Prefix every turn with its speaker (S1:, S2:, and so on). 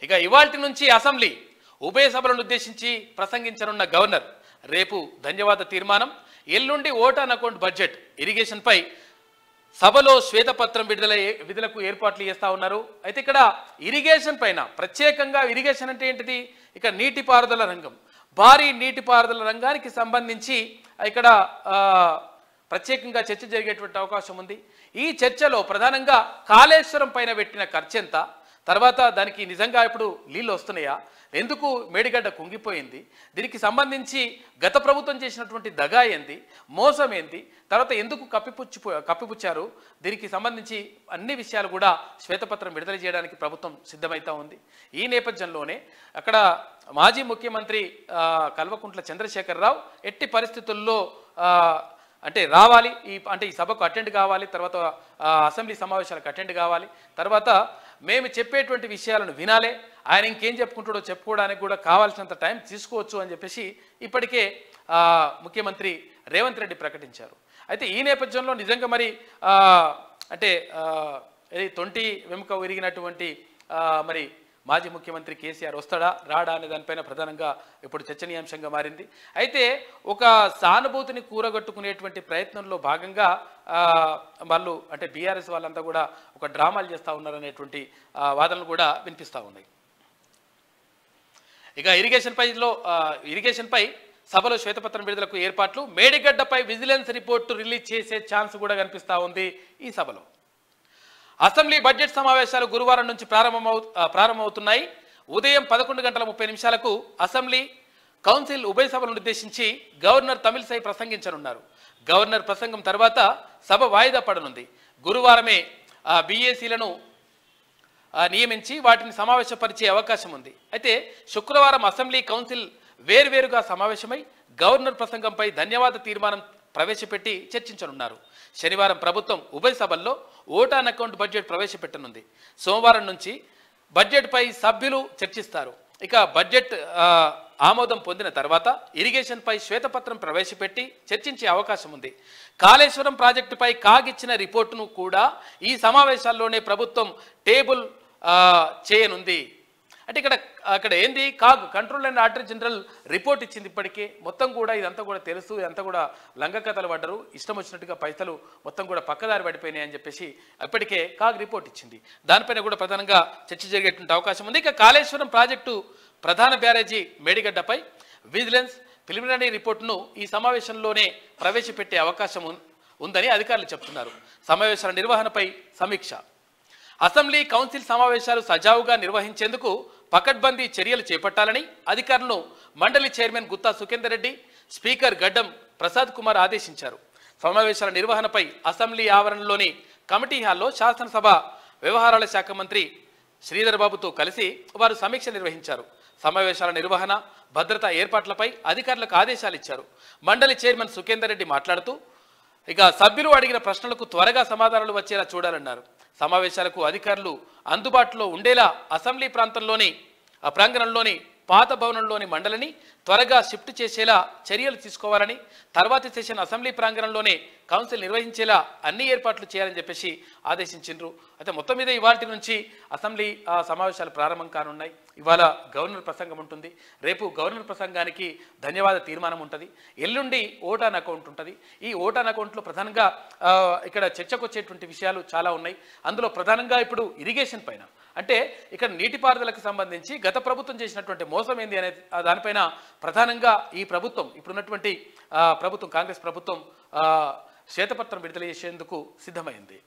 S1: ఇక ఇవాల్టి నుంచి అసెంబ్లీ ఉభయ సభలను ఉద్దేశించి ప్రసంగించనున్న గవర్నర్ రేపు ధన్యవాద తీర్మానం, ఎల్లుండి ఓట్ ఆన్ అకౌంట్ బడ్జెట్, ఇరిగేషన్పై సభలో శ్వేతపత్రం విడుదలకు ఏర్పాట్లు చేస్తూ ఉన్నారు. అయితే ఇక్కడ ఇరిగేషన్ పైన ప్రత్యేకంగా, ఇరిగేషన్ అంటే ఏంటిది, ఇక నీటిపారుదల రంగం, భారీ నీటిపారుదల రంగానికి సంబంధించి ఇక్కడ ప్రత్యేకంగా చర్చ జరిగేటువంటి అవకాశం ఉంది. ఈ చర్చలో ప్రధానంగా కాళేశ్వరం పైన పెట్టిన ఖర్చు ఎంత, తర్వాత దానికి నిజంగా ఇప్పుడు నీళ్ళు వస్తున్నాయా, ఎందుకు మేడిగడ్డ కుంగిపోయింది, దీనికి సంబంధించి గత ప్రభుత్వం చేసినటువంటి దగా ఏంది, మోసం ఏంది, తర్వాత ఎందుకు కప్పిపుచ్చారు, దీనికి సంబంధించి అన్ని విషయాలు కూడా శ్వేతపత్రం విడుదల చేయడానికి ప్రభుత్వం సిద్ధమవుతా ఉంది. ఈ నేపథ్యంలోనే అక్కడ మాజీ ముఖ్యమంత్రి కల్వకుంట్ల చంద్రశేఖరరావు ఎట్టి పరిస్థితుల్లో అంటే రావాలి, ఈ సభకు అటెండ్ కావాలి, తర్వాత అసెంబ్లీ సమావేశాలకు అటెండ్ కావాలి, తర్వాత మేము చెప్పేటువంటి విషయాలను వినాలే, ఆయన ఇంకేం చెప్పుకుంటాడో చెప్పుకోవడానికి కూడా కావాల్సినంత టైం తీసుకోవచ్చు అని చెప్పేసి ఇప్పటికే ముఖ్యమంత్రి రేవంత్ రెడ్డి ప్రకటించారు. అయితే ఈ నేపథ్యంలో నిజంగా మరి అంటే తొంటి వెముక విరిగినటువంటి మరి మాజీ ముఖ్యమంత్రి కేసీఆర్ వస్తాడా రాడా అనే దానిపైన ప్రధానంగా ఇప్పుడు చర్చనీయాంశంగా మారింది. అయితే ఒక సానుభూతిని కూరగట్టుకునేటువంటి ప్రయత్నంలో భాగంగా వాళ్ళు అంటే బీఆర్ఎస్ వాళ్ళంతా కూడా ఒక డ్రామాలు చేస్తూ ఉన్నారనేటువంటి వాదనలు కూడా వినిపిస్తూ ఉన్నాయి. ఇక ఇరిగేషన్పై సభలో శ్వేతపత్రం విడుదలకు ఏర్పాట్లు, మేడిగడ్డపై విజిలెన్స్ రిపోర్టు రిలీజ్ చేసే ఛాన్స్ కూడా కనిపిస్తూ ఉంది ఈ సభలో. అసెంబ్లీ బడ్జెట్ సమావేశాలు గురువారం నుంచి ప్రారంభమవుతున్నాయి. ఉదయం 11:30 అసెంబ్లీ కౌన్సిల్ ఉభయ సభలను ఉద్దేశించి గవర్నర్ తమిళిసై ప్రసంగించనున్నారు. గవర్నర్ ప్రసంగం తర్వాత సభ వాయిదా పడనుంది. గురువారమే బీఏసీలను నియమించి వాటిని సమావేశపరిచే అవకాశం ఉంది. అయితే శుక్రవారం అసెంబ్లీ కౌన్సిల్ వేర్వేరుగా సమావేశమై గవర్నర్ ప్రసంగంపై ధన్యవాద తీర్మానం ప్రవేశపెట్టి చర్చించనున్నారు. శనివారం ప్రభుత్వం ఉభయ సభల్లో ఓట్ ఆన్ అకౌంట్ బడ్జెట్ ప్రవేశపెట్టనుంది. సోమవారం నుంచి బడ్జెట్పై సభ్యులు చర్చిస్తారు. ఇక బడ్జెట్ ఆమోదం పొందిన తర్వాత ఇరిగేషన్పై శ్వేతపత్రం ప్రవేశపెట్టి చర్చించే అవకాశం ఉంది. కాళేశ్వరం ప్రాజెక్టుపై కాగిచ్చిన రిపోర్టును కూడా ఈ సమావేశాల్లోనే ప్రభుత్వం టేబుల్ చేయనుంది. అంటే అక్కడ ఏంది, control and auditor general report ఇచ్చింది. ఇప్పటికే మొత్తం కూడా ఇదంతా కూడా తెలుసు, ఇదంతా కూడా లంగ కథలు పడ్డరు, ఇష్టం వచ్చినట్టుగా పైసలు మొత్తం కూడా పక్కదారి పడిపోయినాయి అని చెప్పేసి ఇప్పటికే రిపోర్ట్ ఇచ్చింది. దానిపైన కూడా ప్రధానంగా చర్చ జరిగేటువంటి అవకాశం ఉంది. ఇక కాళేశ్వరం ప్రాజెక్టు ప్రధాన బ్యారేజీ మేడిగడ్డపై విజిలెన్స్ ప్రిలిమినరీ రిపోర్టును ఈ సమావేశంలోనే ప్రవేశపెట్టే అవకాశం ఉందని అధికారులు చెప్తున్నారు. సమావేశాల నిర్వహణపై సమీక్ష, అసెంబ్లీ కౌన్సిల్ సమావేశాలు సజావుగా నిర్వహించేందుకు పకడ్బందీ చర్యలు చేపట్టాలని అధికారులను మండలి చైర్మన్ గుత్తా సుఖేందర్ రెడ్డి, స్పీకర్ గడ్డం ప్రసాద్ కుమార్ ఆదేశించారు. సమావేశాల నిర్వహణపై అసెంబ్లీ ఆవరణలోని కమిటీ హాల్లో శాసనసభ వ్యవహారాల శాఖ మంత్రి శ్రీధర్ బాబుతో కలిసి వారు సమీక్ష నిర్వహించారు. సమావేశాల నిర్వహణ, భద్రతా ఏర్పాట్లపై అధికారులకు ఆదేశాలు ఇచ్చారు. మండలి చైర్మన్ సుఖేందర్ రెడ్డి మాట్లాడుతూ ఇక సభ్యులు అడిగిన ప్రశ్నలకు త్వరగా సమాధానాలు వచ్చేలా చూడాలన్నారు. సమావేశాలకు అధికారులు అందుబాటులో ఉండేలా అసెంబ్లీ ప్రాంగణంలోని పాత భవనంలోని మండలిని త్వరగా షిఫ్ట్ చేసేలా చర్యలు తీసుకోవాలని, తర్వాతి సెషన్ అసెంబ్లీ ప్రాంగణంలోనే కౌన్సిల్ నిర్వహించేలా అన్ని ఏర్పాట్లు చేయాలని చెప్పేసి ఆదేశించారు. అయితే మొత్తం మీద ఇవాల్టి నుంచి అసెంబ్లీ సమావేశాలు ప్రారంభం కానున్నాయి. ఇవాళ గవర్నర్ ప్రసంగం ఉంటుంది, రేపు గవర్నర్ ప్రసంగానికి ధన్యవాద తీర్మానం ఉంటుంది, ఎల్లుండి ఓట్ ఆన్ అకౌంట్ ఉంటుంది. ఈ ఓట్ ఆన్ అకౌంట్లో ప్రధానంగా ఇక్కడ చర్చకు వచ్చేటువంటి విషయాలు చాలా ఉన్నాయి. అందులో ప్రధానంగా ఇప్పుడు ఇరిగేషన్ పైన, అంటే ఇక్కడ నీటిపారుదలకు సంబంధించి గత ప్రభుత్వం చేసినటువంటి మోసం ఏంది అనే దానిపైన ప్రధానంగా ఈ ప్రభుత్వం, ఇప్పుడున్నటువంటి ప్రభుత్వం, కాంగ్రెస్ ప్రభుత్వం శ్వేతపత్రం విడుదల చేసేందుకు సిద్ధమైంది.